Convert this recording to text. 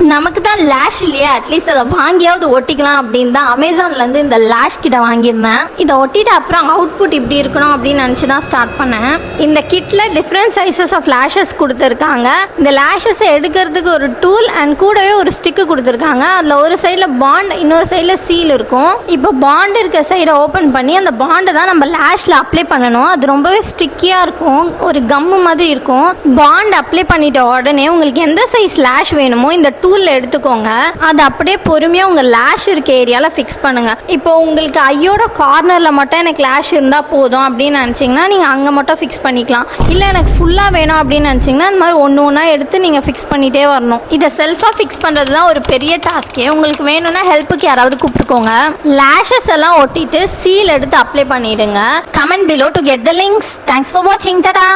நமக்கு தான் லேஷ் இல்லையா, அட்லீஸ்ட் அதை வாங்கியாவது ஒட்டிக்கலாம் அப்படின்னு தான் அமேசான்லேருந்து இந்த லேஷ் கிட்ட வாங்கியிருந்தேன். இதை ஒட்டிட்டு அப்புறம் அவுட்புட் இப்படி இருக்கணும் அப்படின்னு நினச்சி தான் ஸ்டார்ட் பண்ணேன். இந்த கிட்டில் டிஃப்ரெண்ட் சைஸஸ் ஆஃப் லேஷஸ் கொடுத்துருக்காங்க. இந்த லேஷஸை எடுக்கிறதுக்கு ஒரு டூல் அண்ட் கூடவே ஒரு ஸ்டிக்கு கொடுத்துருக்காங்க. அதில் ஒரு சைடில் பாண்ட், இன்னொரு சைடில் சீல் இருக்கும். இப்போ பாண்ட் இருக்க சைடை ஓப்பன் பண்ணி அந்த பாண்டை தான் நம்ம லேஷில் அப்ளை பண்ணணும். அது ரொம்பவே ஸ்டிக்கியாக இருக்கும், ஒரு கம்மு மாதிரி இருக்கும். பாண்ட் அப்ளை பண்ணிட்ட உடனே உங்களுக்கு எந்த சைஸ் லேஷ் வேணுமோ இந்த டூலில் எடுத்துக்கோங்க. அது அப்படியே பொறுமையாக உங்கள் லேஷ் இருக்க ஏரியாவில் ஃபிக்ஸ் பண்ணுங்கள். இப்போ உங்களுக்கு ஐயோட கார்னரில் மட்டும் எனக்கு லேஷ் இருந்தால் போதும் அப்படின்னு நினச்சிங்கன்னா நீங்கள் அங்கே மட்டும் ஃபிக்ஸ் பண்ணிக்கலாம். இல்லை எனக்கு ஃபுல்லாக வேணும் அப்படின்னு நினச்சிங்கன்னா அந்த மாதிரி ஒன்று ஒன்றா எடுத்து நீங்கள் ஃபிக்ஸ் பண்ணிகிட்டே வரணும். இதை செல்ஃபாக ஃபிக்ஸ் பண்ணுறது தான் ஒரு பெரிய டாஸ்க்கே. உங்களுக்கு வேணும்னா ஹெல்ப்புக்கு யாராவது கூப்பிட்டுக்கோங்க. லேஷஸ் எல்லாம் ஒட்டிட்டு சீல் எடுத்து அப்ளை பண்ணிவிடுங்க. Comment below to get the links. Thanks for வாட்சிங். டாடா.